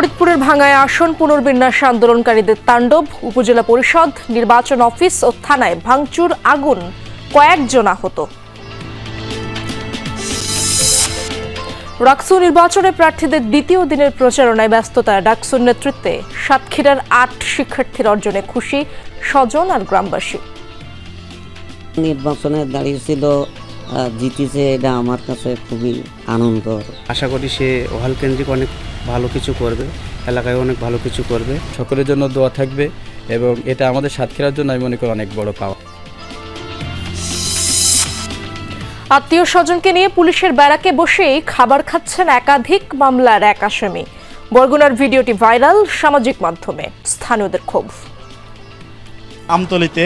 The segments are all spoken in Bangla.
ফরিদপুরের ভাঙ্গায় আসন পুনর্বিন্যাস আন্দোলনকারীদের তাণ্ডব, উপজেলা পরিষদ, নির্বাচন অফিস ও থানায় ভাঙচুর, আগুন, কয়েকজন আহত। ডাকসু নির্বাচনে প্রার্থীদের দ্বিতীয় দিনের প্রচারণায় ব্যস্ততা। ডাকসুর নেতৃত্বে সাতক্ষীরার ৮ শিক্ষার্থীর অর্জনে খুশি স্বজন আর গ্রামবাসী। নির্বাচনে দাঁড়িয়েছিল, জিতেছে, এটা আমার কাছে খুবই আনন্দ। আশা করি সে ওহাল কেন্দ্রিক অনেক ভালো কিছু করবে, এলাকায় অনেক ভালো কিছু করবে। সকলের জন্য দোয়া থাকবে এবং এটা আমাদের সাতক্ষীরার জন্য আমি মনে করি অনেক বড় পাওয়া। আত্মীয় স্বজনকে নিয়ে পুলিশের ব্যারাকে বসেই খাবার খাচ্ছেন একাধিক মামলার এক আসামি। বরগুনার ভিডিওটি ভাইরাল সামাজিক মাধ্যমে, স্থানীয়দের ক্ষোভ। আমতলিতে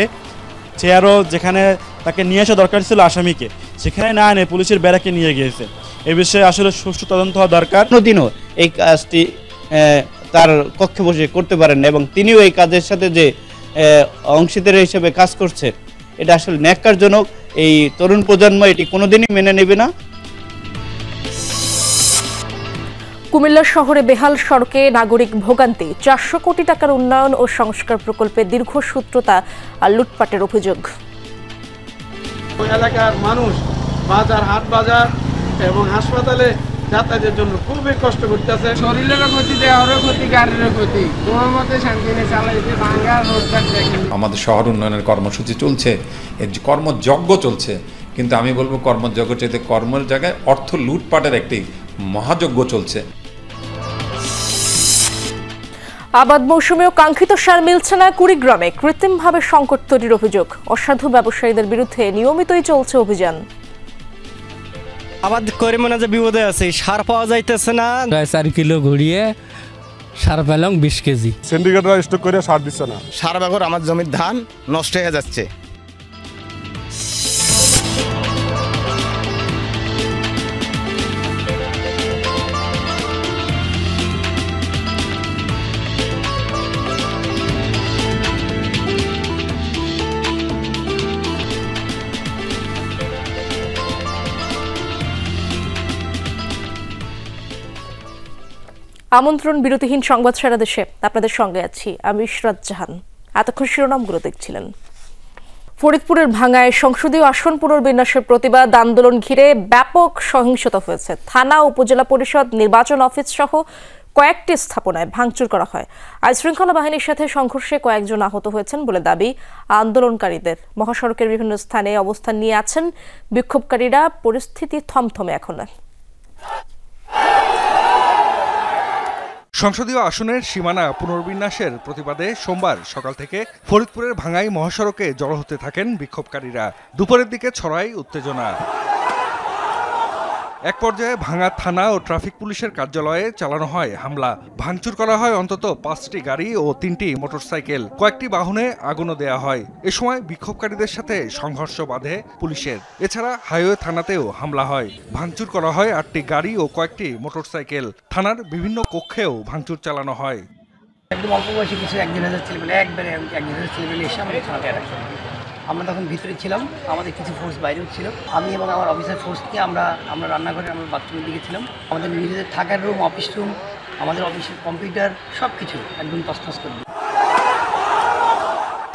চেয়ারও যেখানে তাকে নিয়ে আসা দরকার ছিল আসামিকে, সেখানে না এনে পুলিশের ব্যারাকে নিয়ে গিয়েছে। এই বিষয়ে আসলে সুষ্ঠু তদন্ত হওয়া দরকার। কোনোদিনও এই কাজটি তার কক্ষে বসে করতে পারেন এবং তিনিও এই কাজের সাথে যে অংশীদার হিসেবে কাজ করছে, এটা আসলে ন্যাক্কারজনক। এই তরুণ প্রজন্ম এটি কোনোদিনই মেনে নেবে না। কুমিল্লা শহরে বেহাল সড়কে নাগরিক ভোগান্তি, ৪০০ কোটি টাকার উন্নয়ন ও সংস্কার প্রকল্পে দীর্ঘসূত্রতা আর লুটপাটের অভিযোগ। এলাকার মানুষ বাজার, হাট বাজার এবং হাসপাতালে যাতায়াতের জন্য খুবই কষ্ট করতেছে। শরীরেরও ক্ষতি, দেহেরও ক্ষতি, গাড়িরও ক্ষতি। তোমার মতে শান্তি নেই, চালাইতে ভাঙ্গা রোডঘাট দেখেন। আমাদের শহর উন্নয়নের কর্মসূচি চলছে, এর কর্মযজ্ঞ চলছে, কিন্তু আমি বলবো কর্মযজ্ঞ চাইতে কর্মের জায়গায় অর্থ লুটপাটের একটি মহাযজ্ঞ চলছে। আবাদ মৌসুমেও কাঙ্ক্ষিত সার মিলছে না কুড়িগ্রামে, কৃত্রিমভাবে সংকট তৈরির অভিযোগ। অসাধু ব্যবসায়ীদের বিরুদ্ধে নিয়মিতই চলছে অভিযান। আবাদ করে মনে যে বিপদে আছে, সার পাওয়া যাইতেছে না। 4 কিলো ঘুরিয়ে সার পেলাম 20 কেজি। সিন্ডিকেটরা স্টক করে সার দিচ্ছে না। সারা বছর আমার জমির ধান নষ্ট হয়ে যাচ্ছে। আমন্ত্রণ বিরতিহীন সংবাদ সারা দেশে, আপনাদের সঙ্গে আছি আমি ইশরাত জাহান। এতক্ষণ শিরোনামগুলো দেখছিলেন। ফরিদপুরের ভাঙ্গায় সংসদীয় আসন পুনর্বিন্যাসের প্রতিবাদ আন্দোলন ঘিরে ব্যাপক সহিংসতা হয়েছে। থানা, উপজেলা পরিষদ, নির্বাচন অফিস সহ কয়েকটি স্থাপনায় ভাঙচুর করা হয়। আইনশৃঙ্খলা বাহিনীর সাথে সংঘর্ষে কয়েকজন আহত হয়েছেন বলে দাবি আন্দোলনকারীদের। মহাসড়কের বিভিন্ন স্থানে অবস্থান নিয়ে আছেন বিক্ষোভকারীরা। পরিস্থিতি থমথমে এখন। সংসদীয় আসনের সীমানা পুনর্বিন্যাসের প্রতিবাদে সোমবার সকাল থেকে ফরিদপুরের ভাঙ্গাই মহাসড়কে জড়ো হতে থাকেন বিক্ষোভকারীরা। দুপুরের দিকে ছড়ায় উত্তেজনা। এক পর্যায়ে ভাঙ্গা থানা ও ট্রাফিক পুলিশের কার্যালয়ে চালানো হয় হামলা। ভাঙচুর করা হয় অন্তত 5টি গাড়ি ও 3টি মোটরসাইকেল। কয়েকটি বাহনে আগুনও দেয়া হয়। এ সময় বিক্ষোভকারীদের সাথে সংঘর্ষ বাধে পুলিশের। এছাড়া হাইওয়ে থানাতেও হামলা হয়। ভাঙচুর করা হয় 8টি গাড়ি ও কয়েকটি মোটরসাইকেল। থানার বিভিন্ন কক্ষেও ভাঙচুর চালানো হয়। একদম অল্প বয়সী কিছু একজনের ছেলেমেলে, একবারে একজনের ছেলেমেলে এসে আমাদের থানাতে অ্যাটাক করে। আমরা তখন ভিতরে ছিলাম, আমাদের কিছু ফোর্স বাইরেও ছিল। আমি এবং আমার অফিসার ফোর্সকে আমরা রান্নাঘরে, আমরা বাথরুমের দিকে ছিলাম। আমাদের নিজেদের থাকার রুম, অফিস রুম, আমাদের অফিসের কম্পিউটার সব কিছু একদম তছনছ করে।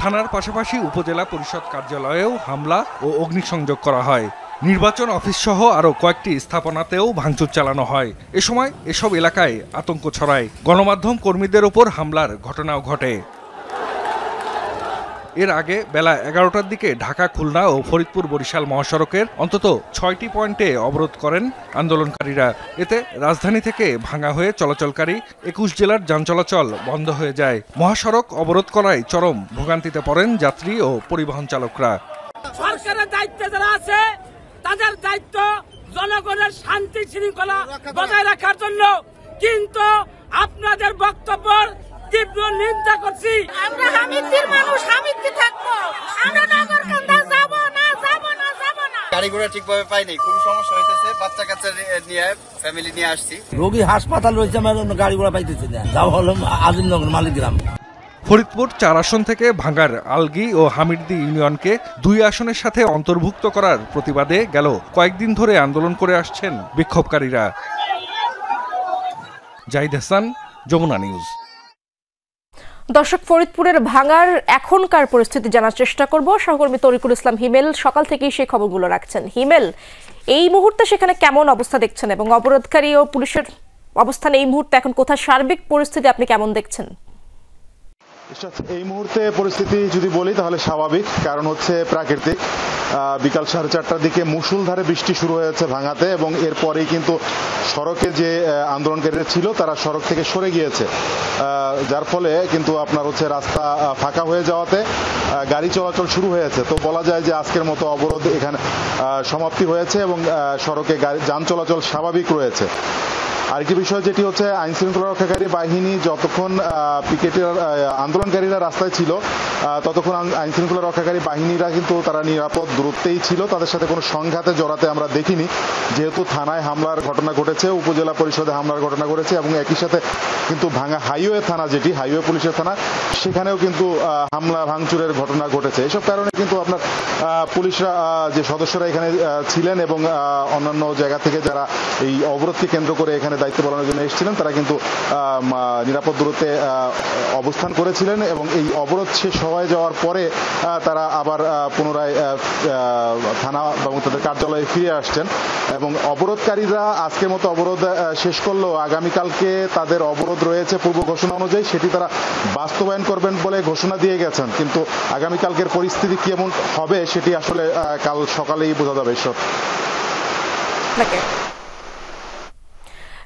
থানার পাশাপাশি উপজেলা পরিষদ কার্যালয়েও হামলা ও অগ্নিসংযোগ করা হয়। নির্বাচন অফিস সহ আরও কয়েকটি স্থাপনাতেও ভাঙচুর চালানো হয়। এ সময় এসব এলাকায় আতঙ্ক ছড়ায়। গণমাধ্যম কর্মীদের ওপর হামলার ঘটনাও ঘটে। এর আগে বেলা 11টার দিকে ঢাকা, খুলনা ও ফরিদপুর, বরিশাল মহাসড়কের অন্তত 6টি পয়েন্টে অবরোধ করেন আন্দোলনকারীরা। এতে রাজধানী থেকে ভাঙ্গা হয়ে চলাচলকারী 21 জেলার যান চলাচল বন্ধ হয়ে যায়। মহাসড়ক অবরোধ করায় চরম ভোগান্তিতে পড়েন যাত্রী ও পরিবহন চালকরা। সরকারের দায়িত্বে যারা আছে তাদের দায়িত্ব জনগণের শান্তি শৃঙ্খলা বজায় রাখার জন্য, কিন্তু আপনাদের বক্তব্যের তীব্র নিন্দা করছি। আমরা হামিদপুর মানুষ, হামিদকে থাকবো, আমরা নগরকান্দা যাব না, যাব না, যাব না। গাড়ি ঘোড়া ঠিকভাবে পাইনি, খুব সমস্যা হইতেছে। বাচ্চা কাচ্চা নিয়ে ফ্যামিলি নিয়ে আসছি। রোগী হাসপাতাল রয়েছে, গাড়ি ঘোড়া পাইতেছে না। যাও হলো আজিমনগর, মালিগ্রাম। ফরিদপুর 4 আসন থেকে ভাঙ্গার আলগি ও হামিরদি ইউনিয়নকে 2 আসনের সাথে অন্তর্ভুক্ত করার প্রতিবাদে গেল কয়েকদিন ধরে আন্দোলন করে আসছেন বিক্ষোভকারীরা। জাহিদ হাসান, যমুনা নিউজ। দর্শক, ফরিদপুরের ভাঙার এখনকার পরিস্থিতি জানার চেষ্টা করব। সহকর্মী তরিকুল ইসলাম হিমেল সকাল থেকেই সেই খবরগুলো রাখছেন। হিমেল, এই মুহূর্তে সেখানে কেমন অবস্থা দেখছেন এবং অবরোধকারী ও পুলিশের অবস্থান এই মুহূর্তে এখন কোথায়, সার্বিক পরিস্থিতি আপনি কেমন দেখছেন? এই মুহূর্তে পরিস্থিতি যদি বলি তাহলে স্বাভাবিক, কারণ হচ্ছে প্রাকৃতিক। বিকাল 4:30টার দিকে মুষলধারে বৃষ্টি শুরু হয়েছে ভাঙাতে এবং এরপরেই কিন্তু সড়কে যে আন্দোলনকারীরা ছিল তারা সড়ক থেকে সরে গিয়েছে, যার ফলে কিন্তু আপনার হচ্ছে রাস্তা ফাঁকা হয়ে যাওয়াতে গাড়ি চলাচল শুরু হয়েছে। তো বলা যায় যে আজকের মতো অবরোধ এখানে সমাপ্তি হয়েছে এবং সড়কে যান চলাচল স্বাভাবিক রয়েছে। আরেকটি বিষয় যেটি হচ্ছে আইন শৃঙ্খলা রক্ষাকারী বাহিনী যতক্ষণ পিকেটের আন্দোলনকারীরা রাস্তায় ছিল ততক্ষণ আইন শৃঙ্খলা রক্ষাকারী বাহিনীরা কিন্তু তারা নিরাপদ দূরত্বেই ছিল, তাদের সাথে কোনো সংঘাতে জড়াতে আমরা দেখিনি। যেহেতু থানায় হামলার ঘটনা ঘটেছে, উপজেলা পরিষদে হামলার ঘটনা ঘটেছে এবং একই সাথে কিন্তু ভাঙা হাইওয়ে থানা, যেটি হাইওয়ে পুলিশের থানা, সেখানেও কিন্তু হামলা ভাঙচুরের ঘটনা ঘটেছে। এসব কারণে কিন্তু আপনার পুলিশরা যে সদস্যরা এখানে ছিলেন এবং অন্যান্য জায়গা থেকে যারা এই অবরোধকে কেন্দ্র করে এখানে দায়িত্ব পালনের জন্য এসেছিলেন তারা কিন্তু নিরাপদ দূরত্বে অবস্থান করেছিলেন এবং এই অবরোধ শেষ হয়ে যাওয়ার পরে তারা আবার পুনরায় থানা এবং তাদের কার্যালয়ে ফিরে আসছেন এবং অবরোধকারীরা আজকের মতো অবরোধ শেষ করলেও আগামীকালকে তাদের অবরোধ রয়েছে পূর্ব ঘোষণা অনুযায়ী, সেটি তারা বাস্তবায়ন করবেন বলে ঘোষণা দিয়ে গেছেন। কিন্তু আগামীকালকের পরিস্থিতি কেমন হবে সেটি আসলে কাল সকালেই বোঝা যাবে।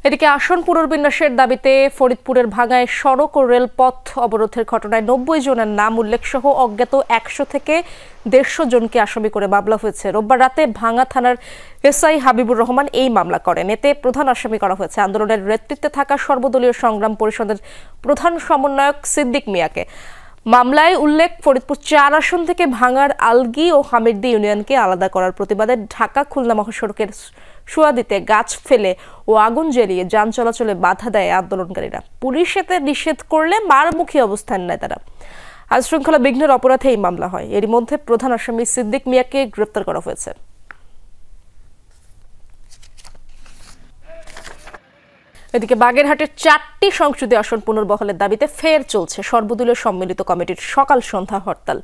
এদিকে আসন পুনর্বিন্যাসের দাবিতে ফরিদপুরের ভাঙায় সড়ক ও রেলপথ অবরোধের ঘটনায় 90 জনের নাম উল্লেখ সহ অজ্ঞাত 100 থেকে 150 জনকে আসামি করে মামলা হয়েছে। রোববার রাতে ভাঙা থানার এসআই হাবিবুর রহমান এই মামলা করেন। এতে প্রধান আসামি করা হয়েছে আন্দোলনের নেতৃত্বে থাকা সর্বদলীয় সংগ্রাম পরিষদের প্রধান সমন্বয়ক সিদ্দিক মিয়াকে। মামলায় উল্লেখ, ফরিদপুর 4 আসন থেকে ভাঙার আলগি ও হামিরদি ইউনিয়নকে আলাদা করার প্রতিবাদে ঢাকা খুলনা মহাসড়কের সুয়াদিতে গাছ ফেলে ও আগুন জ্বালিয়ে যান চলাচলে বাধা দেয় আন্দোলনকারীরা। পুলিশ এতে নিষেধ করলে মারমুখী অবস্থান নেয় তারা। আইন শৃঙ্খলা বিঘ্নের অপরাধে এই মামলা হয়। এরই মধ্যে প্রধান আসামি সিদ্দিক মিয়াকে গ্রেপ্তার করা হয়েছে। এদিকে বাগেরহাটের 4টি সংসদীয় আসন পুনর্বহালের দাবিতে ফের চলছে সর্বদলীয় সম্মিলিত কমিটির সকাল সন্ধ্যা হরতাল।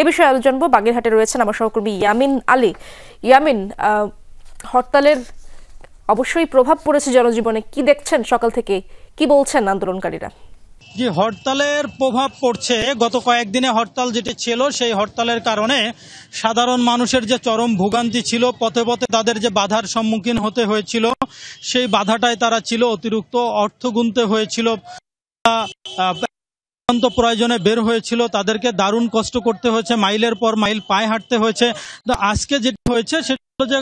এ বিষয়ে আলোচনা জানবো। বাগেরহাটে রয়েছেন আমার সহকর্মী ইয়ামিন আলী। ইয়ামিন, হরতালের অবশ্যই প্রভাব পড়েছে জনজীবনে, কি দেখছেন সকাল থেকে, কি বলছেন আন্দোলনকারীরা? যে হরতালের প্রভাব পড়ছে, গত কয়েকদিনে হরতাল যেটি ছিল সেই হরতালের কারণে সাধারণ মানুষের যে চরম ভোগান্তি ছিল, পথে পথে তাদের যে বাধার সম্মুখীন হতে হয়েছিল, সেই বাধাটাই তারা ছিল। অতিরিক্ত অর্থ গুনতে হয়েছিল, প্রয়োজনে বের হয়েছিল, তাদেরকে দারুণ কষ্ট করতে হয়েছে, মাইলের পর মাইল পায়ে হাঁটতে হয়েছে। তো আজকে যেটি হয়েছে সেটা হলো যে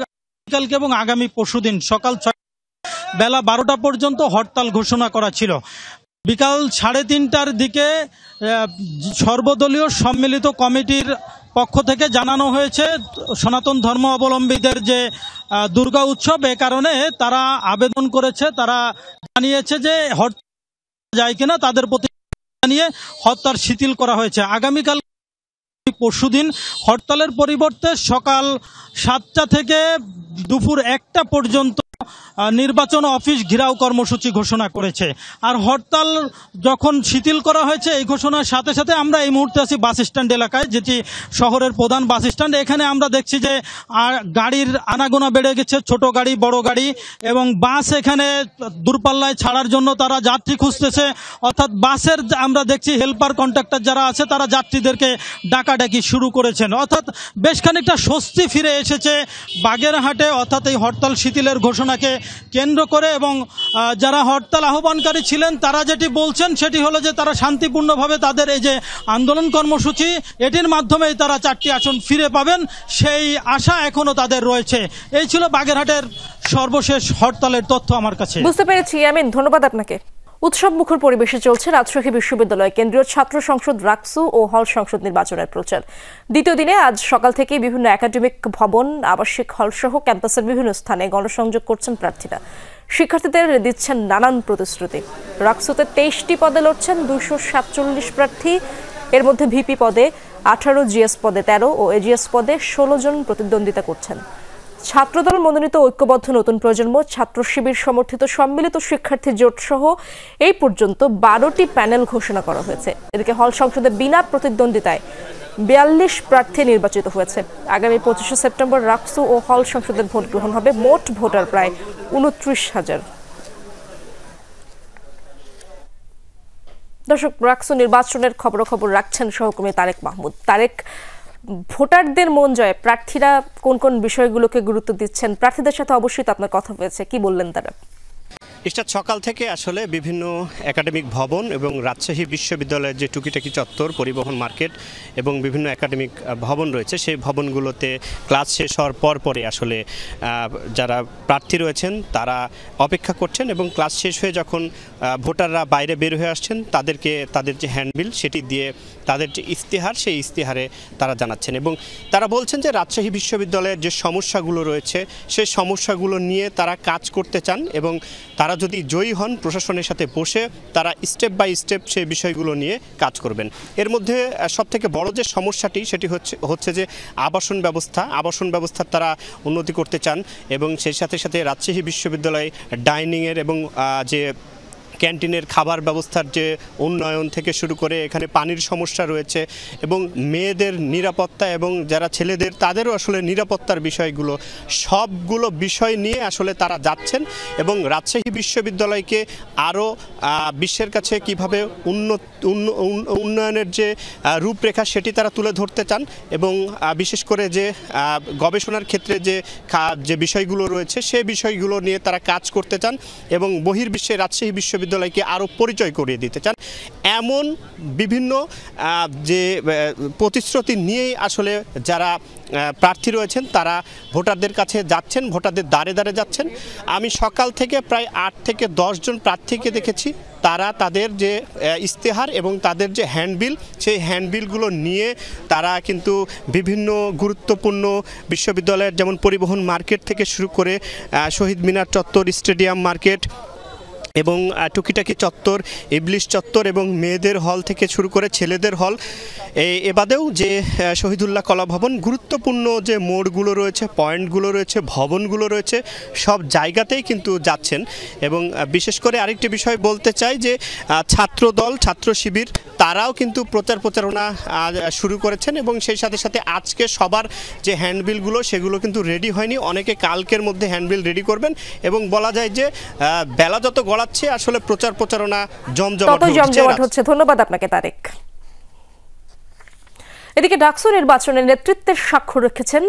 কালকে এবং আগামী পরশুদিন সকাল 6 বেলা 12টা পর্যন্ত হরতাল ঘোষণা করা ছিল। বিকাল 3:30টার দিকে সর্বদলীয় সম্মিলিত কমিটির পক্ষ থেকে জানানো হয়েছে সনাতন ধর্ম অবলম্বীদের যে দুর্গা উৎসব, এ কারণে তারা আবেদন করেছে, তারা জানিয়েছে যে হরতাল যায় কিনা, তাদের প্রতি জানিয়ে হরতাল শিথিল করা হয়েছে। আগামীকাল পরশুদিন হরতালের পরিবর্তে সকাল 7টা থেকে দুপুর 1টা পর্যন্ত নির্বাচন অফিস ঘেরাও কর্মসূচি ঘোষণা করেছে। আর হরতাল যখন শিথিল করা হয়েছে, এই ঘোষণার সাথে সাথে আমরা এই মুহূর্তে আছি বাস স্ট্যান্ড এলাকায়, যেটি শহরের প্রধান বাস স্ট্যান্ড। এখানে আমরা দেখছি যে গাড়ির আনাগোনা বেড়ে গেছে, ছোট গাড়ি, বড় গাড়ি, এবং বাস এখানে দূরপাল্লায় ছাড়ার জন্য তারা যাত্রী খুঁজতেছে। অর্থাৎ বাসের আমরা দেখছি হেল্পার কন্ট্রাক্টর যারা আছে তারা যাত্রীদেরকে ডাকাডাকি শুরু করেছেন। অর্থাৎ বেশ খানিকটা স্বস্তি ফিরে এসেছে বাগেরহাটে, অর্থাৎ এই হরতাল শিথিলের ঘোষণাকে কেন্দ্র করে। এবং যারা হরতাল আহ্বানকারী ছিলেন তারা যেটি বলছেন সেটি হলো যে তারা শান্তিপূর্ণভাবে তাদের এই যে আন্দোলন কর্মসূচি, এটির মাধ্যমেই তারা 4টি আসন ফিরে পাবেন, সেই আশা এখনো তাদের রয়েছে। এই ছিল বাগেরহাটের সর্বশেষ হরতালের তথ্য আমার কাছে। বুঝতে পেরেছি আমিন, ধন্যবাদ আপনাকে। উৎসব মুখর পরিবেশে চলছে রাজশাহী বিশ্ববিদ্যালয় কেন্দ্রীয় ছাত্র সংসদ রাকসু ও হল সংসদ নির্বাচনের প্রচার। দ্বিতীয় দিনে আজ সকাল থেকে বিভিন্ন একাডেমিক ভবন, আবাসিক হল সহ ক্যাম্পাসের বিভিন্ন স্থানে গণসংযোগ করছেন প্রার্থীরা। শিক্ষার্থীদের দিচ্ছেন নানান প্রতিশ্রুতি। রাকসুতে 23টি পদে লড়ছেন 247 প্রার্থী। এর মধ্যে ভিপি পদে 18, জিএস পদে 13 ও এজিএস পদে 16 জন প্রতিদ্বন্দ্বিতা করছেন। ছাত্রদল মনোনীত ঐক্যবদ্ধ নতুন প্রজন্ম ছাত্র শিবির সমর্থিত সম্মিলিত শিক্ষার্থী জোট সহ এই পর্যন্ত 12টি প্যানেল ঘোষণা করা হয়েছে। এদিকে হল সংসদে বিনা প্রতিদ্বন্দ্বিতায় 42 প্রার্থী নির্বাচিত হয়েছে। আগামী 25 সেপ্টেম্বর রাকসু ও হল সংসদের ভোট গ্রহণ হবে। মোট ভোটার প্রায় 29,000। দর্শক, রাকসু নির্বাচনের খবরাখবর রাখছেন সহকর্মী তারেক মাহমুদ। তারেক, ভোটারদের মন জয়ে প্রার্থীরা কোন কোন বিষয়গুলোকে গুরুত্ব দিচ্ছেন? প্রার্থীদের সাথে অবশ্যই তো আপনার কথা হয়েছে, কি বললেন তারা? সকাল থেকে আসলে বিভিন্ন একাডেমিক ভবন এবং রাজশাহী বিশ্ববিদ্যালয়ের যে টুকিটাকি চত্বর, পরিবহন মার্কেট এবং বিভিন্ন একাডেমিক ভবন রয়েছে, সেই ভবনগুলোতে ক্লাস শেষ হওয়ার পরে আসলে যারা প্রার্থী রয়েছেন তারা অপেক্ষা করছেন এবং ক্লাস শেষ হয়ে যখন ভোটাররা বাইরে বের হয়ে আসছেন তাদেরকে তাদের যে হ্যান্ডবিল সেটি দিয়ে তাদের যে ইস্তেহার, সেই ইস্তেহারে তারা জানাচ্ছেন এবং তারা বলছেন যে রাজশাহী বিশ্ববিদ্যালয়ের যে সমস্যাগুলো রয়েছে সেই সমস্যাগুলো নিয়ে তারা কাজ করতে চান এবং তারা যদি জয়ী হন প্রশাসনের সাথে বসে তারা স্টেপ বাই স্টেপ সেই বিষয়গুলো নিয়ে কাজ করবেন। এর মধ্যে সবথেকে বড় যে সমস্যাটি সেটি হচ্ছে যে আবাসন ব্যবস্থা তারা উন্নতি করতে চান এবং সেই সাথে সাথে রাজশাহী বিশ্ববিদ্যালয় ডাইনিংয়ের এবং যে ক্যান্টিনের খাবার ব্যবস্থার যে উন্নয়ন থেকে শুরু করে এখানে পানির সমস্যা রয়েছে এবং মেয়েদের নিরাপত্তা এবং যারা ছেলেদের তাদেরও আসলে নিরাপত্তার বিষয়গুলো, সবগুলো বিষয় নিয়ে আসলে তারা যাচ্ছেন এবং রাজশাহী বিশ্ববিদ্যালয়কে আরও বিশ্বের কাছে কিভাবে উন্নয়নের যে রূপরেখা সেটি তারা তুলে ধরতে চান এবং বিশেষ করে যে গবেষণার ক্ষেত্রে যে বিষয়গুলো রয়েছে সেই বিষয়গুলো নিয়ে তারা কাজ করতে চান এবং বহির্বিশ্বে রাজশাহী বিশ্ববিদ্যালয়কে আরও পরিচয় করিয়ে দিতে চান। এমন বিভিন্ন যে প্রতিশ্রুতি নিয়েই আসলে যারা প্রার্থী রয়েছেন তারা ভোটারদের কাছে যাচ্ছেন, ভোটারদের দ্বারে দ্বারে যাচ্ছেন। আমি সকাল থেকে প্রায় 8 থেকে 10 জন প্রার্থীকে দেখেছি, তারা তাদের যে ইস্তেহার এবং তাদের যে হ্যান্ডবিল, সেই হ্যান্ডবিলগুলো নিয়ে তারা কিন্তু বিভিন্ন গুরুত্বপূর্ণ বিশ্ববিদ্যালয়ের যেমন পরিবহন মার্কেট থেকে শুরু করে শহীদ মিনার চত্বর, স্টেডিয়াম মার্কেট এবং টুকিটাকি চত্বর, ইবলিশ চত্বর এবং মেয়েদের হল থেকে শুরু করে ছেলেদের হল, এবাদেও যে শহীদুল্লাহ কলা ভবন, গুরুত্বপূর্ণ যে মোড়গুলো রয়েছে, পয়েন্টগুলো রয়েছে, ভবনগুলো রয়েছে, সব জায়গাতেই কিন্তু যাচ্ছেন। এবং বিশেষ করে আরেকটি বিষয় বলতে চাই যে ছাত্রদল, ছাত্র শিবির তারাও কিন্তু প্রচারণা শুরু করেছেন এবং সেই সাথে সাথে আজকে সবার যে হ্যান্ডবিলগুলো সেগুলো কিন্তু রেডি হয়নি, অনেকে কালকের মধ্যে হ্যান্ডবিল রেডি করবেন এবং বলা যায় যে বেলা যত গড়াচ্ছে আসলে প্রচারণা জমজমাট হচ্ছে। ধন্যবাদ আপনাকে তারেক। এদিকে ডাকসু নির্বাচনে নেতৃত্বের স্বাক্ষর রেখেছেন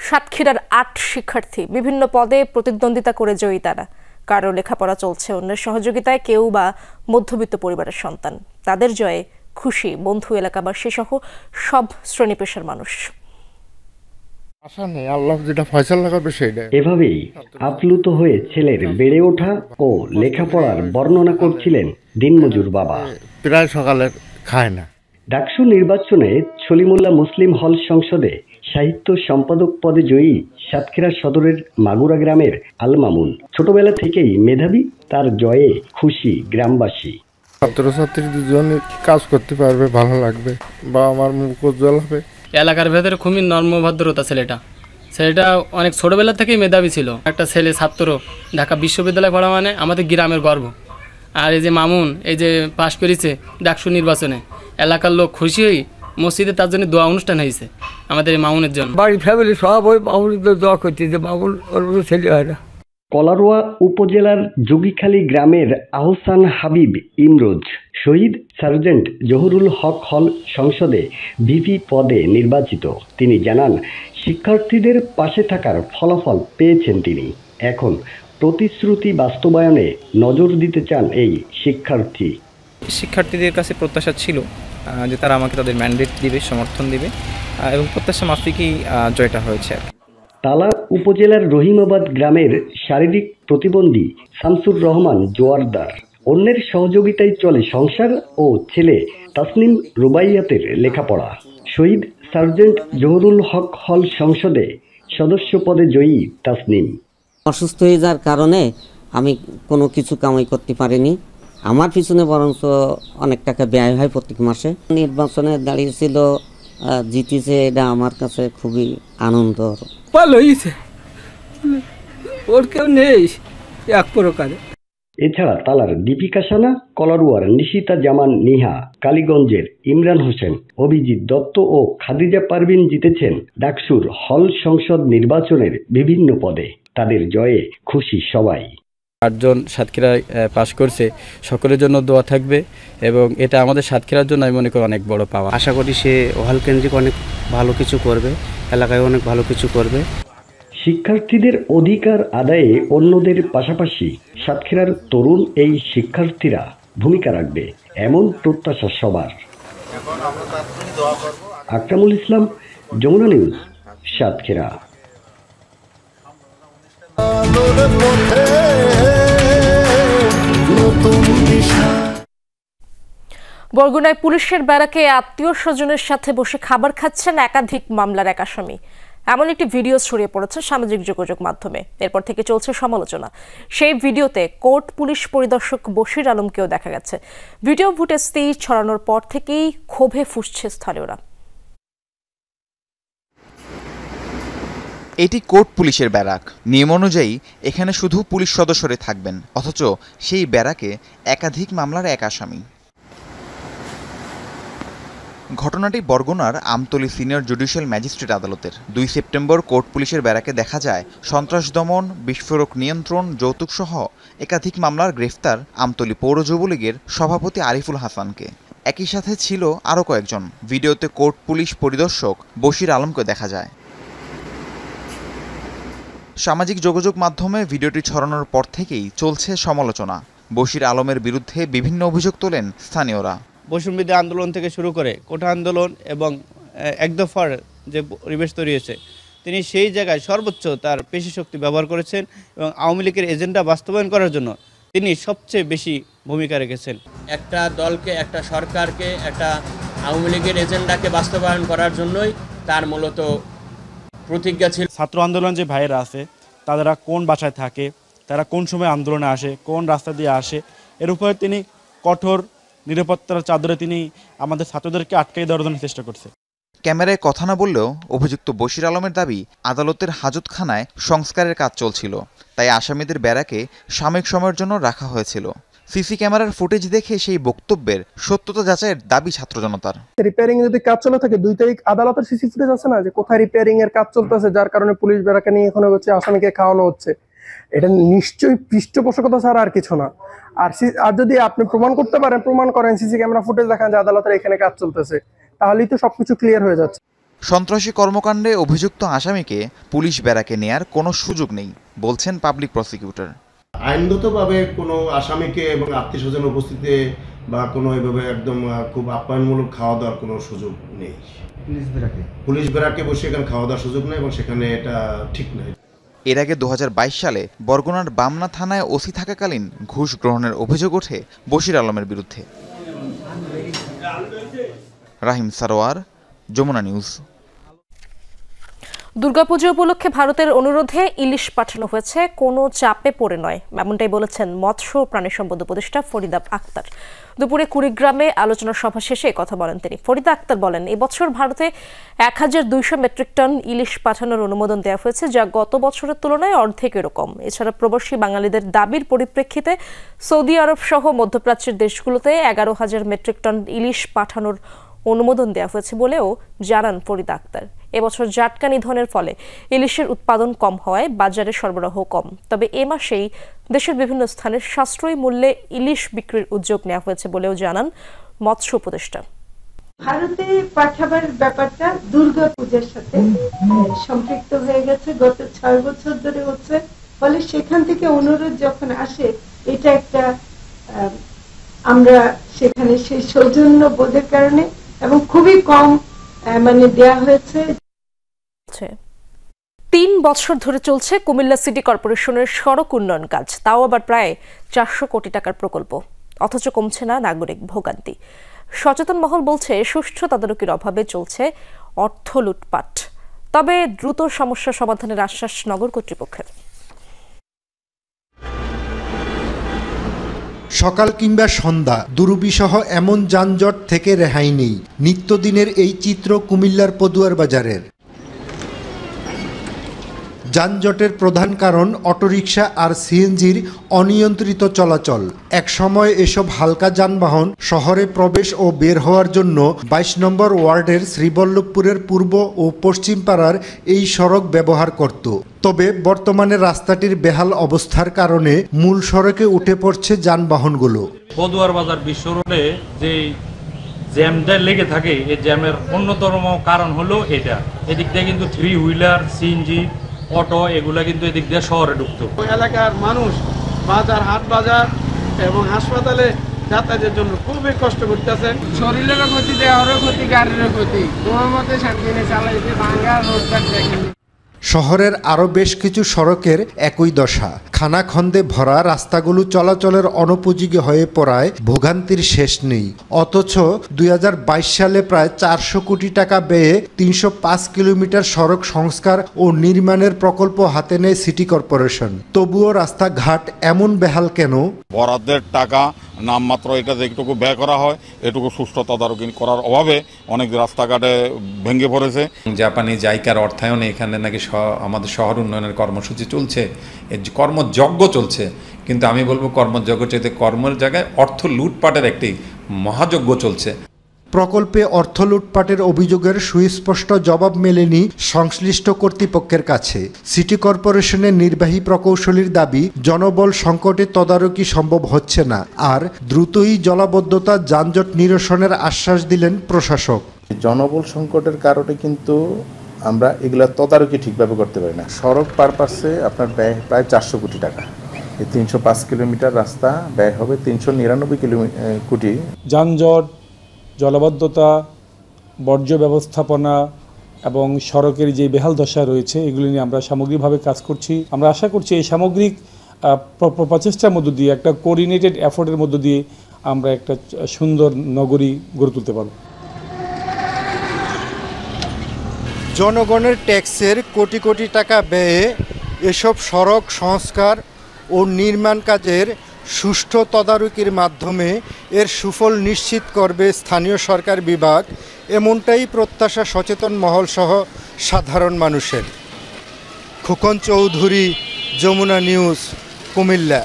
সাতক্ষীরার 8 শিক্ষার্থী। বিভিন্ন পদে প্রতিদ্বন্দ্বিতা করে জয়ী তারা। কারো লেখাপড়া চলছে অন্যের সহযোগিতায়, কেউ বা মধ্যবিত্ত পরিবারের সন্তান। তাদের জয়ে খুশি বন্ধু, এলাকাবাসী সহ সব শ্রেণী পেশার মানুষ। এভাবেই আপ্লুত হয়ে ছেলের বেড়ে ওঠা ও লেখাপড়ার বর্ণনা করছিলেন দিনমজুর বাবা। প্রায় সকালে খায় না। ডাকসু নির্বাচনে সলিমুল্লাহ মুসলিম হল সংসদে সাহিত্য সম্পাদক পদে জয়ী সাতক্ষীরা সদরের মাগুরা গ্রামের আল মামুন। ছোটবেলা থেকেই মেধাবী, তার জয়ে খুশি গ্রামবাসী। ছাত্রছাত্রীদের জন্য কাজ করতে পারবে, ভালো লাগবে, বা আমার মুখ উজ্জ্বল হবে। এলাকার ভেতরে খুবই নর্মভদ্রতা ছেলেটা অনেক ছোটবেলা থেকেই মেধাবী ছিল। একটা ছেলে ছাত্র ঢাকা বিশ্ববিদ্যালয়ে পড়া মানে আমাদের গ্রামের গর্ব। আর এই যে মামুন এই যে পাশ করেছে ডাকসু নির্বাচনে, এলাকার লোক খুশি হয়ে মসজিদে তার জন্য দোয়া অনুষ্ঠান হয়েছে আমাদের এই মামুনের জন্য। বাড়ির ফ্যামিলি সব ওই মামুনের দোয়া করছে যে মামুন ওর ছেলে হয় না। কলারোয়া উপজেলার যোগীখালী গ্রামের আহসান হাবিব ইমরোজ শহীদ সার্জেন্ট জহুরুল হক হল সংসদে ভিপি পদে নির্বাচিত। তিনি জানান, শিক্ষার্থীদের পাশে থাকার ফলাফল পেয়েছেন তিনি। এখন প্রতিশ্রুতি বাস্তবায়নে নজর দিতে চান এই শিক্ষার্থীদের কাছে প্রত্যাশা ছিল যে তারা আমাকে তাদের ম্যান্ডেট দিবে, সমর্থন দিবে এবং প্রত্যাশা মাফিকই জয়টা হয়েছে। তালা উপজেলার রহিমাবাদ গ্রামের শারীরিক প্রতিবন্ধী শামসুর রহমান জোয়ারদার। অন্যের সহযোগিতায় চলে সংসার ও ছেলে তাসনিম রুবাইয়াতের লেখাপড়া। শহীদ সার্জেন্ট জহুরুল হক হল সংসদে সদস্য পদে জয়ী তাসনিম। অসুস্থ হয়ে যাওয়ার কারণে আমি কোনো কিছু কামাই করতে পারিনি। আমার পিছনে বরঞ্চ অনেক টাকা ব্যয় হয় প্রত্যেক মাসে। নির্বাচনে দাঁড়িয়েছিল, জিতেছে, এটা আমার কাছে খুবই আনন্দ। ভালো হয়েছে, ওর কেউ নেই এক প্রকারে। এছাড়া তালার দীপিকা সানা, কলারুয়ার নিশিতা জামান নিহা, কালীগঞ্জের ইমরান হোসেন, অভিজিৎ দত্ত ও খাদিজা পারভিন জিতেছেন ডাকসুর হল সংসদ নির্বাচনের বিভিন্ন পদে। তাদের জয়ে খুশি সবাই। 8 জন সাতক্ষীরায় পাশ করছে, সকলের জন্য দোয়া থাকবে এবং এটা আমাদের সাতক্ষীরার জন্য আমি মনে করি অনেক বড় পাওয়া। আশা করি সে ওহাল কেন্দ্রিক অনেক ভালো কিছু করবে, এলাকায় অনেক ভালো কিছু করবে। শিক্ষার্থীদের অধিকার আদায়ে অন্যদের পাশাপাশি সাতক্ষীরার তরুণ এই শিক্ষার্থীরা ভূমিকা রাখবে, এমন প্রত্যাশা সবার। আকরামুল ইসলাম, যমুনা নিউজ, সাতক্ষীরা। বরগুনায় পুলিশের ব্যারাকে আত্মীয় স্বজনের সাথে বসে খাবার খাচ্ছেন একাধিক মামলার এক আসামি। এমন একটি ভিডিও ছড়িয়ে পড়েছে সামাজিক যোগাযোগ মাধ্যমে। এরপর থেকে চলছে সমালোচনা। সেই ভিডিওতে কোর্ট পুলিশ পরিদর্শক বশির আলমকেও দেখা গেছে। ভিডিও ফুটেজটি ছড়ানোর পর থেকেই ক্ষোভে ফুঁসছে স্থানীয়রা। এটি কোর্ট পুলিশের ব্যারাক। নিয়ম অনুযায়ী এখানে শুধু পুলিশ সদস্যরা থাকবেন, অথচ সেই ব্যারাকে একাধিক মামলার এক আসামি। ঘটনাটি বরগুনার আমতলী সিনিয়র জুডিশিয়াল ম্যাজিস্ট্রেট আদালতের। 2 সেপ্টেম্বর কোর্ট পুলিশের ব্যারাকে দেখা যায় সন্ত্রাস দমন, বিস্ফোরক নিয়ন্ত্রণ, যৌতুকসহ একাধিক মামলার গ্রেফতার আমতলী পৌর যুবলীগের সভাপতি আরিফুল হাসানকে। একই সাথে ছিল আরও কয়েকজন। ভিডিওতে কোর্ট পুলিশ পরিদর্শক বশির আলমকে দেখা যায়। সামাজিক যোগাযোগ মাধ্যমে ভিডিওটি ছড়ানোর পর থেকেই চলছে সমালোচনা। বশির আলমের বিরুদ্ধে বিভিন্ন অভিযোগ তোলেন স্থানীয়রা। বৈষম্যবিরোধী আন্দোলন থেকে শুরু করে কোটা আন্দোলন এবং এক দফার যে পরিবেশ তৈরি হয়েছে, তিনি সেই জায়গায় সর্বোচ্চ তার পেশি শক্তি ব্যবহার করেছেন এবং আওয়ামী লীগের এজেন্ডা বাস্তবায়ন করার জন্য তিনি সবচেয়ে বেশি ভূমিকা রেখেছেন। একটা দলকে, একটা সরকারকে, একটা আওয়ামী লীগের এজেন্ডাকে বাস্তবায়ন করার জন্যই তার মূলত প্রতিজ্ঞা ছিল। ছাত্র আন্দোলন যে ভাইয়েরা আছে তারা কোন বাসায় থাকে, তারা কোন সময় আন্দোলনে আসে, কোন রাস্তা দিয়ে আসে, এর উপরে তিনি কঠোর নিরাপত্তার চাদরে তিনি আমাদের ছাত্রদেরকে আটকাই দেওয়ার জন্য চেষ্টা করছে। ক্যামেরায় কথা না বললেও অভিযুক্ত বশির আলমের দাবি, আদালতের হাজতখানায় সংস্কারের কাজ চলছিল, তাই আসামিদের ব্যারাকে সাময়িক সময়ের জন্য রাখা হয়েছিল। সিসি ক্যামেরার ফুটেজ দেখে সেই বক্তব্যের সত্যতা যাচাইয়ের দাবি ছাত্র জনতার। রিপেয়ারিং যদি কাজ চলে থাকে, 2 তারিখ আদালতের সিসি ফুটেজ আছে না, যে কোথায় রিপেয়ারিং এর কাজ চলতেছে, যার কারণে পুলিশ ব্যারাকে নিয়ে এখন হচ্ছে আসামিকে খাওয়ানো হচ্ছে। এটা নিশ্চয়ই পৃষ্ঠপোষকতা ছাড়া আর কিছু না। আর যদি আপনি প্রমাণ করতে পারেন, প্রমাণ করেন, সিসি ক্যামেরা ফুটেজ দেখান যে আদালতের এখানে কাজ চলতেছে, তাহলেই তো সবকিছু ক্লিয়ার হয়ে যাচ্ছে। সন্ত্রাসী কর্মকাণ্ডে অভিযুক্ত আসামিকে পুলিশ ব্যারাকে নেয়ার কোনো সুযোগ নেই বলছেন পাবলিক প্রসিকিউটর। আইনগতভাবে কোনো আসামিকে এবং আত্মীয় স্বজন উপস্থিতিতে বা কোনো এভাবে একদম খুব আপ্যায়নমূলক খাওয়া দাওয়ার কোনো সুযোগ নেই। পুলিশ ব্যারাকে বসে এখানে খাওয়া দাওয়ার সুযোগ নেই এবং সেখানে এটা ঠিক নয়। এর আগে 2022 সালে বরগুনার বামনা থানায় ওসি থাকাকালীন ঘুষ গ্রহণের অভিযোগ ওঠে বশির আলমের বিরুদ্ধে। রাহিম সারোয়ার, যমুনা নিউজ। দুর্গাপূজা উপলক্ষে ভারতের অনুরোধে ইলিশ পাঠানো হয়েছে, কোনো চাপে পড়ে নয়, এমনটাই বলেছেন মৎস্য ও প্রাণী সম্পদ উপদেষ্টা ফরিদা আক্তার। দুপুরে কুড়িগ্রামে আলোচনা সভা শেষে কথা বলেন তিনি। ফরিদা আক্তার বলেন, এবছর ভারতে 1200 মেট্রিক টন ইলিশ পাঠানোর অনুমোদন দেওয়া হয়েছে, যা গত বছরের তুলনায় অর্ধেকেরও কম। এছাড়া প্রবাসী বাঙালিদের দাবির পরিপ্রেক্ষিতে সৌদি আরব সহ মধ্যপ্রাচ্যের দেশগুলোতে 11,000 মেট্রিক টন ইলিশ পাঠানোর অনুমোদন দেওয়া হয়েছে বলেও জানান ফরিদা আক্তার। এবছর জাটকা নিধনের ফলে ইলিশের উৎপাদন কম হওয়ায় বাজারে সরবরাহ কম, তবে এ মাসেই দেশের বিভিন্ন স্থানে সাশ্রয়ী মূল্যে ইলিশ বিক্রির উদ্যোগ নেওয়া হয়েছে বলেও জানান মৎস্য উপদেষ্টা। ভারতে পাঠাবার ব্যাপারটা দুর্গা পূজার সাথে সম্পৃক্ত হয়ে গেছে, গত 6 বছর ধরে হচ্ছে, ফলে সেখান থেকে অনুরোধ যখন আসে, এটা একটা আমরা সেখানে সেই সৌজন্য বোধের কারণে এবং খুবই কম দেয়া হয়েছে। 3 বছর ধরে চলছে কুমিল্লা সিটি কর্পোরেশনের সড়ক উন্নয়ন কাজ, তাও আবার প্রায় 400 কোটি টাকার প্রকল্প, অথচ কমছে না নাগরিক ভোগান্তি। সচেতন মহল বলছে সুষ্ঠু তদারকির অভাবে চলছে অর্থ লুটপাট, তবে দ্রুত সমস্যা সমাধানের আশ্বাস নগর কর্তৃপক্ষের। সকাল কিংবা সন্ধ্যা দুরুবিসহ এমন যানজট থেকে রেহাই নেই। নিত্যদিনের এই চিত্র কুমিল্লার পদুয়ার বাজারের। যানজটের প্রধান কারণ অটোরিকশা আর সিএনজির অনিয়ন্ত্রিত চলাচল। একসময় এসব হালকা যানবাহন শহরে প্রবেশ ও বের হওয়ার জন্য ২২ নম্বর ওয়ার্ডের শ্রীবল্লভপুরের পূর্ব ও পশ্চিম পাড়ার এই সড়ক ব্যবহার করত। তবে বর্তমানে রাস্তাটির বেহাল অবস্থার কারণে মূল সড়কে উঠে পড়ছে যানবাহনগুলো। বদুয়ার বাজার বিশ্ব রোডে যে জ্যামটা লেগে থাকে, এই জ্যামের অন্যতম কারণ হলো এটা। এদিক দিয়ে কিন্তু 3 হুইলার, সিএনজি, অটো এগুলা কিন্তু এদিক দিয়ে শহরে ঢুকতো। এলাকার মানুষ বাজার, হাট বাজার এবং হাসপাতালে যাতায়াতের জন্য খুবই কষ্ট করতেছেন। শরীরেরও ক্ষতি, দেহেরও ক্ষতি, গাড়িরও ক্ষতি। তোমার মতে শান্তি নেই, চালাইতে ভাঙ্গা রোডঘাট দেখেনি। শহরের আরও বেশ কিছু সড়কের একই দশা। খানাখন্দে ভরা রাস্তাগুলো চলাচলের অনুপযোগী হয়ে পড়ায় ভোগান্তির শেষ নেই। অথচ ২০২২ সালে প্রায় ৪০০ কোটি টাকা ব্যয়ে ৩০৫ কিলোমিটার সড়ক সংস্কার ও নির্মাণের প্রকল্প হাতে নেয় সিটি কর্পোরেশন। তবুও রাস্তাঘাট এমন বেহাল কেন? বরাদ্দের টাকা নামমাত্র এটা যেটুকু ব্যয় করা হয় এটুকু সুষ্ঠু তদারকি করার অভাবে অনেক রাস্তাঘাটে ভেঙে পড়েছে। জাপানি জাইকার অর্থায়নে এখানে নাকি আমাদের শহর উন্নয়নের কর্মসূচি চলছে, কর্মযজ্ঞ চলছে, কিন্তু আমি বলবো কর্মযজ্ঞ চাইতে কর্মের জায়গায় অর্থ লুটপাটের একটি মহাযজ্ঞ চলছে। প্রকল্পে অর্থ লুটপাটের অভিযোগের সুস্পষ্ট জবাব মেলেনি সংশ্লিষ্ট কর্তৃপক্ষের কাছে। সিটি কর্পোরেশনের নির্বাহী প্রকৌশলীর দাবি, জনবল সংকটে তদারকি সম্ভব হচ্ছে না, আর দ্রুতই জলাবদ্ধতা যানজট নিরসনের আশ্বাস দিলেন প্রশাসক। জনবল সংকটের কারণে কিন্তু আমরা এগুলা তদারকি ঠিকভাবে করতে পারি না। সড়ক পারপাসে আপনার ব্যয় প্রায় ৪০০ কোটি টাকা। এই ৩০৫ কিলোমিটার রাস্তা ব্যয় হবে ৩৯৯ কোটি। যানজট, জলাবদ্ধতা, বর্জ্য ব্যবস্থাপনা এবং সড়কের যে বেহাল দশা রয়েছে এগুলি নিয়ে আমরা সামগ্রিকভাবে কাজ করছি। আমরা আশা করছি এই সামগ্রিক প্রচেষ্টার মধ্য দিয়ে, একটা কোঅর্ডিনেটেড এফোর্টের মধ্য দিয়ে আমরা একটা সুন্দর নগরী গড়ে তুলতে পারব। জনগণের ট্যাক্সের কোটি কোটি টাকা ব্যয়ে এসব সড়ক সংস্কার ও নির্মাণ কাজের সুষ্ঠু তদারকির মাধ্যমে এর সুফল নিশ্চিত করবে স্থানীয় সরকার বিভাগ, এমনটাই প্রত্যাশা সচেতন মহলসহ সাধারণ মানুষের। খোকন চৌধুরী, যমুনা নিউজ, কুমিল্লা।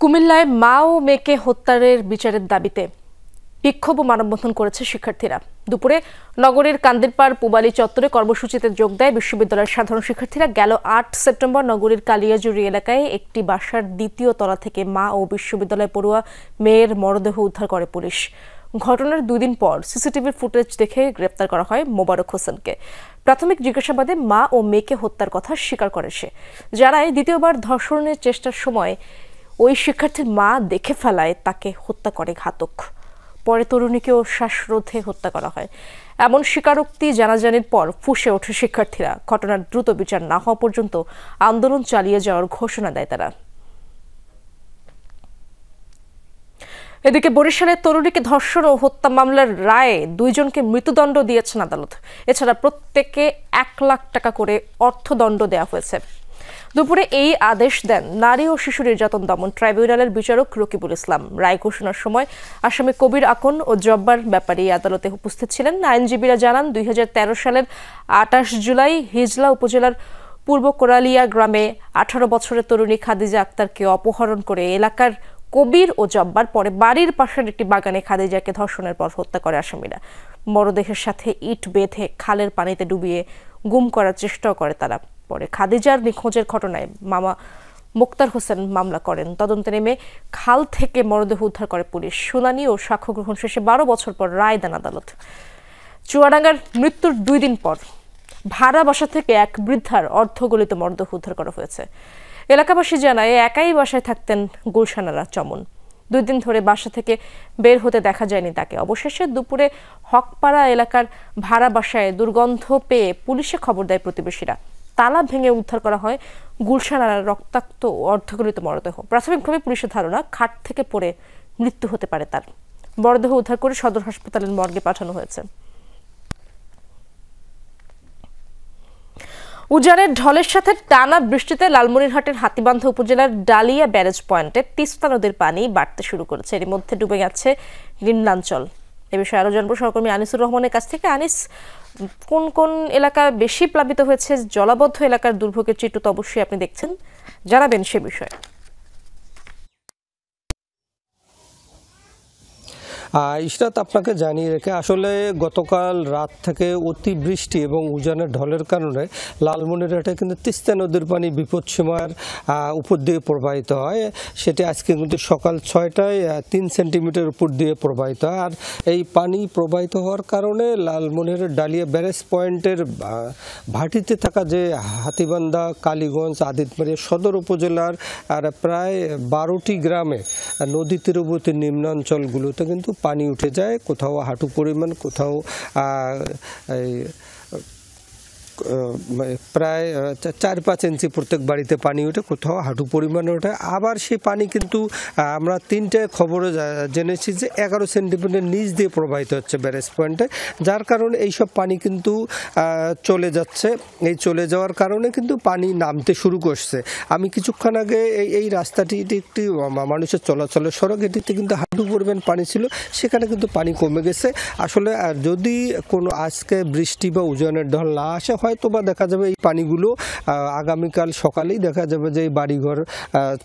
কুমিল্লায় মা ও মেয়েকে হত্যার বিচারের দাবিতে বিক্ষোভ ও মানববন্ধন করেছে শিক্ষার্থীরা। দুপুরে নগরীর কান্দিরপাড় পুবালি চত্বরে কর্মসূচিতে যোগ দেয় বিশ্ববিদ্যালয়ের সাধারণ শিক্ষার্থীরা। গেল ৮ সেপ্টেম্বর নগরীর কালিয়াজুড়ি এলাকায় একটি বাসার দ্বিতীয় তলা থেকে মা ও বিশ্ববিদ্যালয় পড়ুয়া মেয়ের মরদেহ উদ্ধার করে পুলিশ। ঘটনার 2 দিন পর সিসিটিভির ফুটেজ দেখে গ্রেপ্তার করা হয় মোবারক হোসেনকে। প্রাথমিক জিজ্ঞাসাবাদে মা ও মেয়েকে হত্যার কথা স্বীকার করে সে। জানায় দ্বিতীয়বার ধর্ষণের চেষ্টার সময় ওই শিক্ষার্থীর মা দেখে ফেলায় তাকে হত্যা করে ঘাতক। পরে তরুণীকেও শ্বাসরোধে হত্যা করা হয়। এমন স্বীকারোক্তি জানাজানির পর ফুঁসে ওঠে শিক্ষার্থীরা। ঘটনার দ্রুত বিচার না হওয়া পর্যন্ত আন্দোলন চালিয়ে যাওয়ার ঘোষণা দেয় তারা। এদিকে বরিশালের তরুণীকে ধর্ষণ ও হত্যা মামলার রায়ে 2 জনকে মৃত্যুদণ্ড দিয়েছেন আদালত। এছাড়া প্রত্যেককে 1 লাখ টাকা করে অর্থদণ্ড দেওয়া হয়েছে। দুপুরে এই আদেশ দেন নারী ও শিশু নির্যাতন দমন ট্রাইব্যুনালের বিচারক রকিবুল ইসলাম। রায় ঘোষণার সময় আসামি কবির আকন ও জব্বার ব্যাপারী আদালতে উপস্থিত ছিলেন। আইনজীবীরা জানান 2013 সালের 28 জুলাই হিজলা উপজেলার পূর্ব কোরালিয়া গ্রামে 18 বছরের তরুণী খাদিজা আক্তারকে অপহরণ করে এলাকার কবির ও জব্বার পরে বাড়ির পাশের একটি বাগানে খাদিজাকে ধর্ষণের পর হত্যা করে আসামিরা। মরদেহের সাথে ইট বেঁধে খালের পানিতে ডুবিয়ে গুম করার চেষ্টাও করে তারা। পরে খাদিজার নিখোঁজের ঘটনায় মামা মুক্তার হোসেন মামলা করেন। তদন্তে নেমে খাল থেকে মরদেহ উদ্ধার করে পুলিশ। শুনানি ও সাক্ষ্য গ্রহণ শেষে 12 বছর পর রায় দেন আদালত। চুয়াডাঙ্গার মৃত্যুর 2 দিন পর ভাড়া বাসা থেকে এক বৃদ্ধার অর্ধগলিত মরদেহ উদ্ধার করা হয়েছে। এলাকাবাসী জানায় একাই বাসায় থাকতেন গুলশানারা চমন। 2 দিন ধরে বাসা থেকে বের হতে দেখা যায়নি তাকে। অবশেষে দুপুরে হকপাড়া এলাকার ভাড়া বাসায় দুর্গন্ধ পেয়ে পুলিশে খবর দেয় প্রতিবেশীরা। তালা ভেঙে উদ্ধার করা হয় গুলশানার রক্তাক্ত অর্ধগলিত মরদেহ। প্রাথমিকভাবে পুলিশের ধারণা খাট থেকে পড়ে মৃত্যু হতে পারে তার। মরদেহ উদ্ধার করে সদর হাসপাতালের মর্গে পাঠানো হয়েছে। উজানের ঢলের সাথে টানা বৃষ্টিতে লালমনিরহাটের হাতীবান্ধা উপজেলার ডালিয়া ব্যারেজ পয়েন্টে তিস্তা নদীর পানি বাড়তে শুরু করেছে। এর মধ্যে ডুবে গেছে নিম্নাঞ্চল। এ বিষয়ে আরো জানবো সহকর্মী আনিসুর রহমানের কাছ থেকে। আনিস, কোন কোন এলাকা বেশি প্লাবিত হয়েছে, জলাবদ্ধ এলাকার দুর্ভোগের চিত্র তো অবশ্যই আপনি দেখছেন, জানাবেন সে বিষয়ে। ইশরাত, আপনাকে জানিয়ে রেখে আসলে গতকাল রাত থেকে অতিবৃষ্টি এবং উজানের ঢলের কারণে লালমনিরহাটে কিন্তু তিস্তা নদীর পানি বিপদসীমার উপর দিয়ে প্রবাহিত হয়। সেটি আজকে কিন্তু সকাল 6টায় 3 সেন্টিমিটার উপর দিয়ে প্রবাহিত হয়। আর এই পানি প্রবাহিত হওয়ার কারণে লালমনিরহাট ডালিয়া ব্যারেজ পয়েন্টের ভাটিতে থাকা যে হাতিবান্ধা, কালীগঞ্জ, আদিতমারিয়া সদর উপজেলার আর প্রায় 12টি গ্রামে নদী তীরবর্তী নিম্নাঞ্চলগুলোতে কিন্তু পানি উঠে যায়, কোথাও হাঁটু পরিমাণ, কোথাও প্রায় 4-5 ইঞ্চি প্রত্যেক বাড়িতে পানি ওঠে, কোথাও হাঁটু পরিমাণে ওঠে। আবার সেই পানি কিন্তু আমরা 3টে খবরে জেনেছি যে 11 সেন্টিমিটার নিচ দিয়ে প্রবাহিত হচ্ছে ব্যারেজ পয়েন্টে, যার কারণে এইসব পানি কিন্তু চলে যাচ্ছে। এই চলে যাওয়ার কারণে কিন্তু পানি নামতে শুরু করছে। আমি কিছুক্ষণ আগে এই রাস্তাটি একটি মানুষের চলাচলের সড়ক, এটিতে কিন্তু হাঁটু পরিমাণ পানি ছিল, সেখানে কিন্তু পানি কমে গেছে। আসলে যদি কোনো আজকে বৃষ্টি বা উজানের ঢল না আসে, হয়তো বা দেখা যাবে এই পানিগুলো আগামীকাল সকালেই দেখা যাবে যে এই বাড়িঘর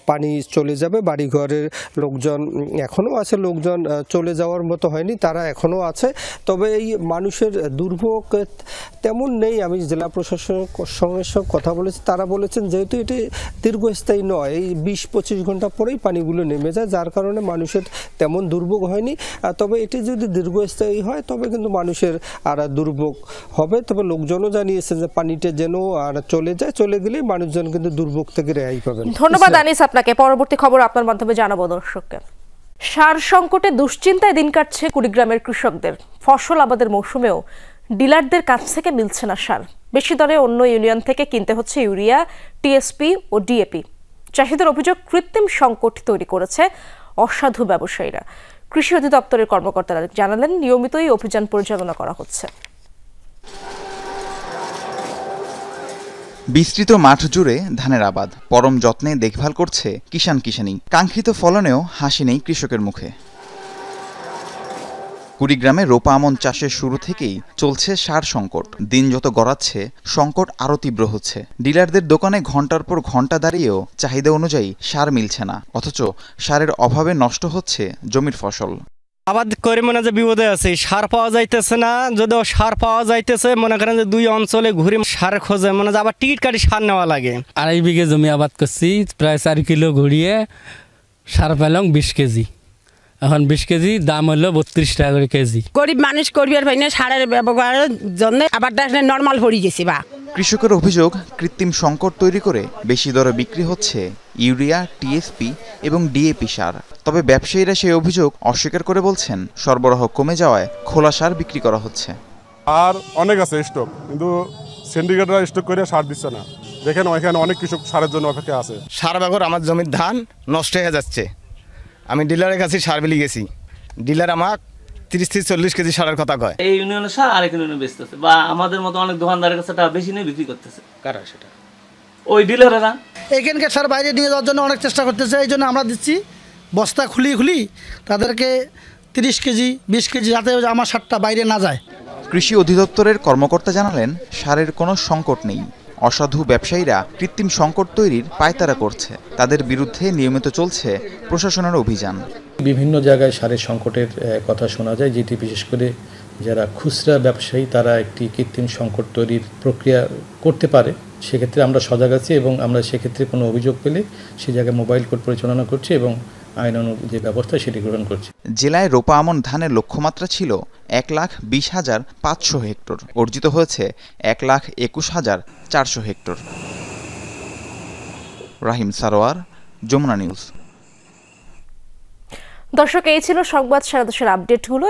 পানি চলে যাবে। বাড়িঘরের লোকজন এখনও আছে, লোকজন চলে যাওয়ার মতো হয়নি, তারা এখনও আছে। তবে এই মানুষের দুর্ভোগ তেমন নেই। আমি জেলা প্রশাসনের সঙ্গে কথা বলেছি, তারা বলেছেন যেহেতু এটি দীর্ঘস্থায়ী নয়, এই 20-25 ঘন্টা পরেই পানিগুলো নেমে যায়, যার কারণে মানুষের তেমন দুর্ভোগ হয়নি। তবে এটি যদি দীর্ঘস্থায়ী হয় তবে কিন্তু মানুষের আর দুর্ভোগ হবে। তবে লোকজনও জানিয়েছে যে পানিটা যেন আর চলে যায়, চলে গেলেই মানুষজন কিন্তু দুর্ভোগ থেকে রেহাই পাবেন। ধন্যবাদ আনিস আপনাকে। পরবর্তী খবর আপনার মাধ্যমে জানাবো দর্শককে। সার সংকটে দুশ্চিন্তায় দিন কাটছে কুড়িগ্রামের কৃষকদের। ফসল আবাদের মৌসুমেও ডিলারদের কাছ থেকে মিলছে না সার, বেশি দরে অন্য ইউনিয়ন থেকে কিনতে হচ্ছে ইউরিয়া, টিএসপি ও ডিএপি। চাষিদের অভিযোগ কৃত্রিম সংকট তৈরি করেছে অসাধু ব্যবসায়ীরা। কৃষি অধিদপ্তরের কর্মকর্তারা জানালেন নিয়মিতই অভিযান পরিচালনা করা হচ্ছে। বিস্তৃত মাঠ জুড়ে ধানের আবাদ, পরম যত্নে দেখভাল করছে কিষানি। কাঙ্ক্ষিত ফলনেও হাসি নেই কৃষকের মুখে। কুড়িগ্রামে রোপা আমন চাষের শুরু থেকেই চলছে সার সংকট। দিন যত গড়াচ্ছে সংকট আরও তীব্র হচ্ছে। ডিলারদের দোকানে ঘন্টার পর ঘন্টা দাঁড়িয়েও চাহিদা অনুযায়ী সার মিলছে না, অথচ সারের অভাবে নষ্ট হচ্ছে জমির ফসল। আবাদ করে মনে যে বিপদে আছে, সার পাওয়া যাইতেছে না। যদিও সার পাওয়া যাইতেছে, মনে করেন যে 2 অঞ্চলে ঘুরে সার খোঁজে, মনে যে আবার টিকিট কাটি সার নেওয়া লাগে। 2.5 বিঘে জমি আবাদ করছি, প্রায় 4 কিলো ঘুরিয়ে সার পেলাম 20 কেজি। এখন 20 কেজি দাম হলো 32 টাকা করে কেজি। গরিব মানুষ করবি আর পাইনি, সারের ব্যবহারের জন্য আবারটা নর্মাল হয়ে গেছি। বা কৃষকের অভিযোগ কৃত্রিম সংকট তৈরি করে বেশি দরে বিক্রি হচ্ছে ইউরিয়া, টিএসপি এবং ডিএপি সার। তবে ব্যবসায়ীরা সেই অভিযোগ অস্বীকার করে বলছেন সরবরাহ কমে যাওয়ায় খোলা সার বিক্রি করা হচ্ছে। আর অনেক আছে স্টক, কিন্তু সিন্ডিকেটরা স্টক করে সার দিচ্ছে না। দেখেন ওইখানে অনেক কৃষক সারের জন্য অপেক্ষা আছে। সার ব্যবহার আমার জমির ধান নষ্ট হয়ে যাচ্ছে। আমি ডিলারের কাছে সার বিলি গেছি, ডিলার আমার 30-40 কেজি সারের কথা কয়। এই ইউনিয়নের সার আরেক ইউনিয়নে বেচতেছে, বা আমাদের মতো অনেক দোকানদারের কাছে টাকা বেশি নিয়ে বিক্রি করতেছে। কারা সেটা? ওই ডিলারেরা। এখানকার সার বাইরে নিয়ে যাওয়ার জন্য অনেক চেষ্টা করতেছে, এই জন্য আমরা দিচ্ছি বস্তা খুলি তাদেরকে 30 কেজি 20 কেজি, যাতে আমার সারটা বাইরে না যায়। কৃষি অধিদপ্তরের কর্মকর্তা জানালেন সারের কোনো সংকট নেই, অসাধু ব্যবসায়ীরা কৃত্রিম সংকট তৈরির পায়তারা করছে। তাদের বিরুদ্ধে নিয়মিত চলছে প্রশাসনের অভিযান। বিভিন্ন জায়গায় সারের সংকটের কথা শোনা যায়, যেটি বিশেষ করে যারা খুচরা ব্যবসায়ী তারা একটি কৃত্রিম সংকট তৈরির প্রক্রিয়া করতে পারে। সেক্ষেত্রে আমরা সজাগ আছি এবং আমরা সেক্ষেত্রে কোনো অভিযোগ পেলে সে জায়গায় মোবাইল কোর্ট পরিচালনা করছি এবং আইনানুগ যে ব্যবস্থা সেটি গ্রহণ করছি। জেলায় রোপা আমন ধানের লক্ষ্যমাত্রা ছিল 1,20,500 হেক্টর, অর্জিত হয়েছে 1,21,400 হেক্টর। রাহিম সারোয়ার, যমুনা নিউজ। দর্শক, এই ছিল সংবাদ সারা দেশের আপডেটগুলো।